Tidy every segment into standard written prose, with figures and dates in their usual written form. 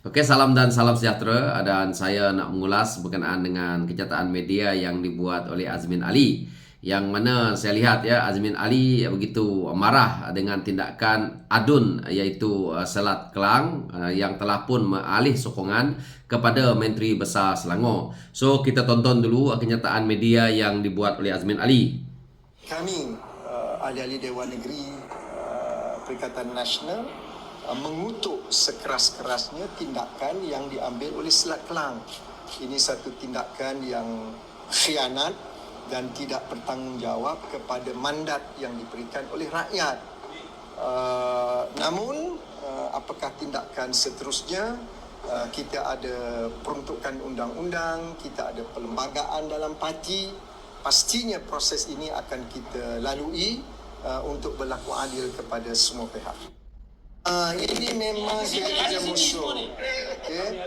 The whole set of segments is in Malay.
Oke, salam dan salam sejahtera. Dan saya nak mengulas berkenaan dengan kenyataan media yang dibuat oleh Azmin Ali. Yang mana saya lihat ya, Azmin Ali begitu marah dengan tindakan Adun iaitu Selat Kelang yang telah pun mengalih sokongan kepada Menteri Besar Selangor. So, kita tonton dulu kenyataan media yang dibuat oleh Azmin Ali. Kami, ahli-ahli Dewan Negeri Perikatan Nasional mengutuk sekeras-kerasnya tindakan yang diambil oleh Selat Kelang. Ini satu tindakan yang khianat dan tidak bertanggungjawab kepada mandat yang diberikan oleh rakyat. Namun, apakah tindakan seterusnya? Kita ada peruntukan undang-undang, kita ada perlembagaan dalam parti. Pastinya proses ini akan kita lalui untuk berlaku adil kepada semua pihak. Ini memang saya kerja musuh. Okay.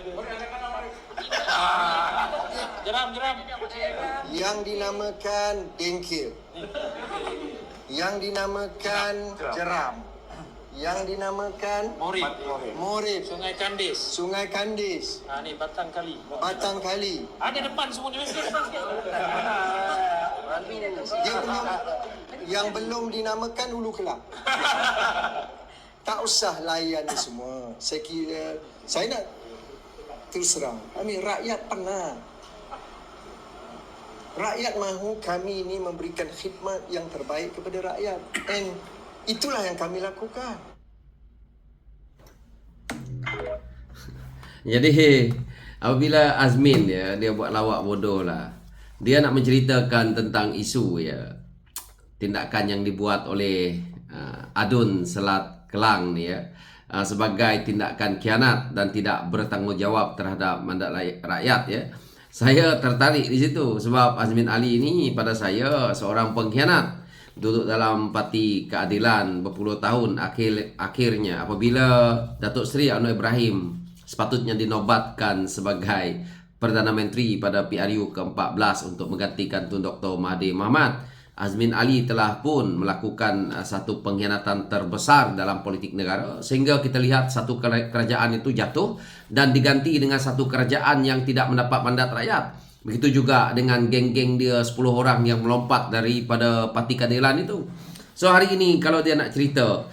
Jeram. Yang dinamakan dengkir, yang dinamakan jeram, yang dinamakan Morib, Sungai Kandis, Ni Batang Kali. Batang Kali. Ada depan semuanya. Dia belum, yang belum dinamakan Hulu Kelang. Tak usah layan ni semua. Saya kira, saya nak terus terang. Rakyat penat. Rakyat mahu kami ini memberikan khidmat yang terbaik kepada rakyat. And itulah yang kami lakukan. Jadi apabila Azmin ya, dia buat lawak bodoh lah. Dia nak menceritakan tentang isu ya, tindakan yang dibuat oleh Adun Selat Kelang ni ya, sebagai tindakan khianat dan tidak bertanggungjawab terhadap mandat rakyat ya. Saya tertarik di situ sebab Azmin Ali ini pada saya seorang pengkhianat. Duduk dalam Parti Keadilan berpuluh tahun, akhirnya apabila Datuk Seri Anwar Ibrahim sepatutnya dinobatkan sebagai Perdana Menteri pada PRU ke-14 untuk menggantikan Tun Dr. Mahathir Mohamad, Azmin Ali telah pun melakukan satu pengkhianatan terbesar dalam politik negara sehingga kita lihat satu kerajaan itu jatuh dan diganti dengan satu kerajaan yang tidak mendapat mandat rakyat. Begitu juga dengan geng-geng dia 10 orang yang melompat daripada Parti Keadilan itu. So hari ini kalau dia nak cerita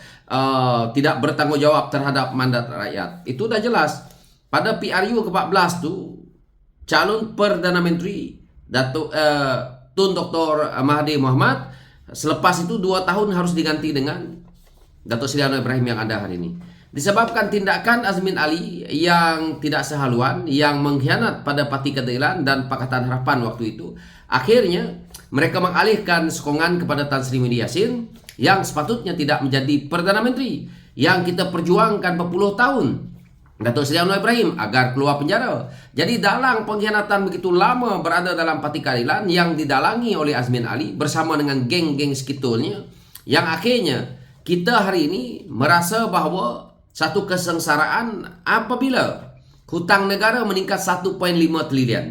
tidak bertanggungjawab terhadap mandat rakyat, itu dah jelas. Pada PRU ke-14 tu calon Perdana Menteri Datuk Tun Dr. Mahathir Mohamad, selepas itu 2 tahun harus diganti dengan Datuk Seri Anwar Ibrahim yang ada hari ini. Disebabkan tindakan Azmin Ali yang tidak sehaluan, yang mengkhianat pada Parti Keadilan dan Pakatan Harapan waktu itu, akhirnya mereka mengalihkan sokongan kepada Tan Sri Muhyiddin Yassin yang sepatutnya tidak menjadi Perdana Menteri, yang kita perjuangkan berpuluh tahun, Datuk Seri Anwar Ibrahim, agar keluar penjara. Jadi dalang pengkhianatan begitu lama berada dalam Parti Keadilan yang didalangi oleh Azmin Ali bersama dengan geng-geng sekitulnya, yang akhirnya kita hari ini merasa bahawa satu kesengsaraan apabila hutang negara meningkat 1.5 trilion.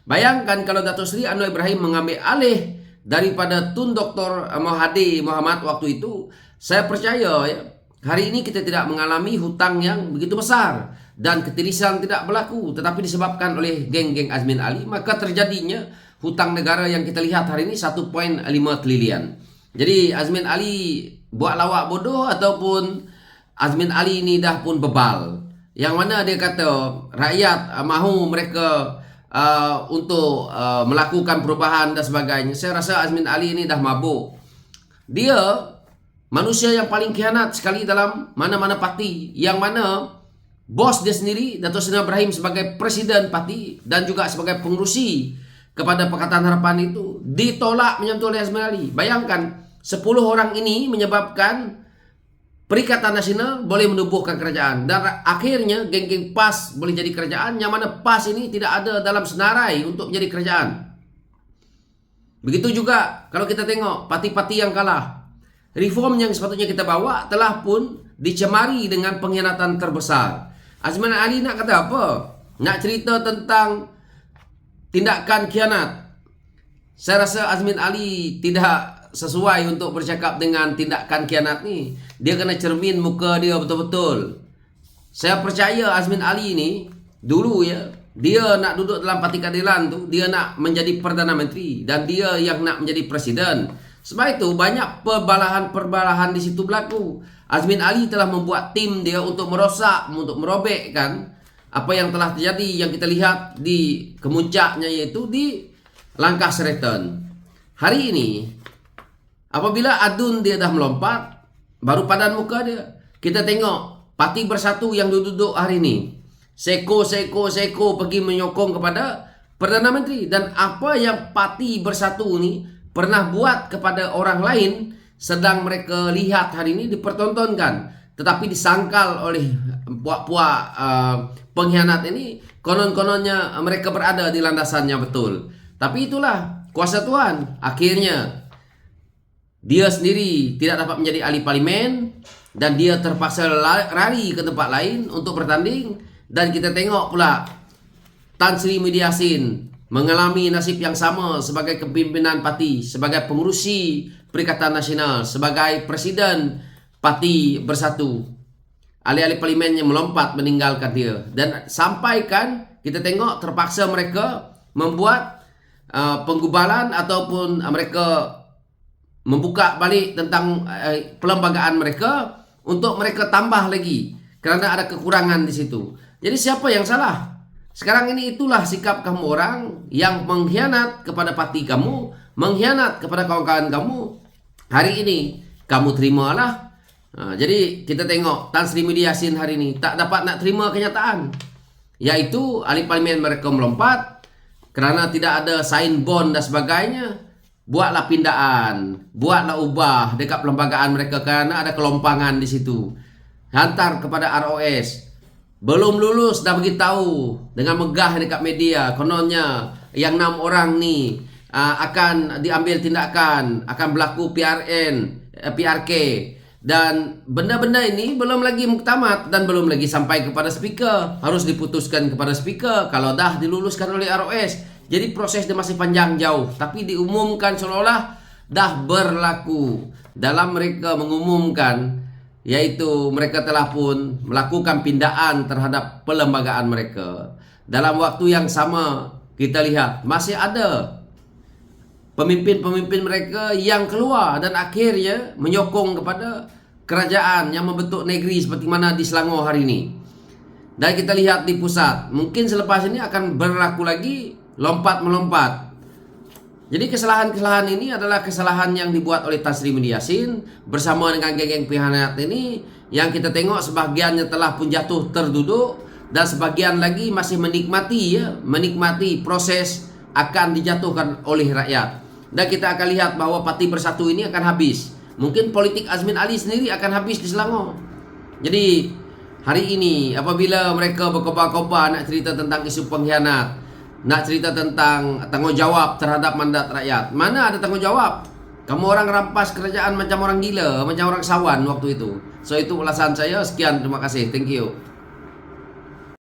Bayangkan kalau Datuk Seri Anwar Ibrahim mengambil alih daripada Tun Dr. Mahathir Mohamad waktu itu, saya percaya ya, hari ini kita tidak mengalami hutang yang begitu besar dan ketirisan tidak berlaku, tetapi disebabkan oleh geng-geng Azmin Ali, maka terjadinya hutang negara yang kita lihat hari ini 1.5 trilion. Jadi Azmin Ali buat lawak bodoh ataupun Azmin Ali ini dah pun bebal. Yang mana dia kata rakyat mahu mereka untuk melakukan perubahan dan sebagainya. Saya rasa Azmin Ali ini dah mabuk. Dia manusia yang paling khianat sekali dalam mana-mana parti, yang mana bos dia sendiri Datuk Seri Ibrahim sebagai presiden parti dan juga sebagai pengerusi kepada Pakatan Harapan itu ditolak menyentuh oleh Azmin Ali. Bayangkan 10 orang ini menyebabkan Perikatan Nasional boleh menubuhkan kerajaan dan akhirnya geng-geng PAS boleh jadi kerajaan, yang mana PAS ini tidak ada dalam senarai untuk menjadi kerajaan. Begitu juga kalau kita tengok parti-parti yang kalah, reform yang sepatutnya kita bawa telah pun dicemari dengan pengkhianatan terbesar. Azmin Ali nak kata apa? Nak cerita tentang tindakan khianat. Saya rasa Azmin Ali tidak sesuai untuk bercakap dengan tindakan khianat ni. Dia kena cermin muka dia betul-betul. Saya percaya Azmin Ali ini dulu ya, dia nak duduk dalam Parti Keadilan tu, dia nak menjadi Perdana Menteri dan dia yang nak menjadi Presiden. Sebab itu banyak perbalahan di situ berlaku. Azmin Ali telah membuat tim dia untuk merosak, untuk merobekkan apa yang telah terjadi, yang kita lihat di kemuncaknya, yaitu di Langkah Seratan. Hari ini apabila adun dia dah melompat, baru padan muka dia. Kita tengok Parti Bersatu yang duduk hari ini, seko pergi menyokong kepada Perdana Menteri. Dan apa yang Parti Bersatu ni pernah buat kepada orang lain, sedang mereka lihat hari ini dipertontonkan. Tetapi disangkal oleh puak-puak pengkhianat ini, konon-kononnya mereka berada di landasannya betul. Tapi itulah kuasa Tuhan. Akhirnya dia sendiri tidak dapat menjadi ahli parlimen dan dia terpaksa lari ke tempat lain untuk bertanding. Dan kita tengok pula Tan Sri Muhyiddin Yassin mengalami nasib yang sama sebagai kepimpinan parti, sebagai pengurusi Perikatan Nasional, sebagai presiden Parti Bersatu. Ahli-ahli parlimennya melompat meninggalkan dia. Dan sampaikan kita tengok terpaksa mereka membuat penggubalan ataupun mereka membuka balik tentang perlembagaan mereka untuk mereka tambah lagi kerana ada kekurangan di situ. Jadi siapa yang salah? Sekarang ini itulah sikap kamu orang yang mengkhianat kepada parti kamu, mengkhianat kepada kawan-kawan kamu. Hari ini kamu terimalah. Jadi kita tengok Tan Sri Muhyiddin Yassin hari ini tak dapat nak terima kenyataan, yaitu ahli parlimen mereka melompat kerana tidak ada sign bond dan sebagainya. Buatlah pindaan, buatlah ubah dekat perlembagaan mereka kerana ada kelompangan di situ. Hantar kepada ROS. Belum lulus dah beritahu dengan megah dekat media, kononnya yang 6 orang ni akan diambil tindakan, akan berlaku PRK, dan benda-benda ini belum lagi muktamad dan belum lagi sampai kepada speaker. Harus diputuskan kepada speaker kalau dah diluluskan oleh ROS. Jadi proses dia masih panjang jauh, tapi diumumkan seolah-olah dah berlaku. Dalam mereka mengumumkan, yaitu mereka telah pun melakukan pindaan terhadap perlembagaan mereka. Dalam waktu yang sama kita lihat masih ada pemimpin-pemimpin mereka yang keluar dan akhirnya menyokong kepada kerajaan yang membentuk negeri seperti mana di Selangor hari ini. Dan kita lihat di pusat, mungkin selepas ini akan berlaku lagi lompat-melompat. Jadi kesalahan-kesalahan ini adalah kesalahan yang dibuat oleh Tan Sri Muhyiddin Yassin bersama dengan geng-geng pengkhianat ini, yang kita tengok sebahagiannya telah pun jatuh terduduk dan sebagian lagi masih menikmati proses akan dijatuhkan oleh rakyat. Dan kita akan lihat bahawa Parti Bersatu ini akan habis. Mungkin politik Azmin Ali sendiri akan habis di Selangor. Jadi hari ini apabila mereka berkobar-kobar nak cerita tentang isu pengkhianat, nak cerita tentang tanggungjawab terhadap mandat rakyat, mana ada tanggungjawab? Kamu orang rampas kerajaan macam orang gila, macam orang sawan waktu itu. So itu ulasan saya. Sekian, terima kasih. Thank you.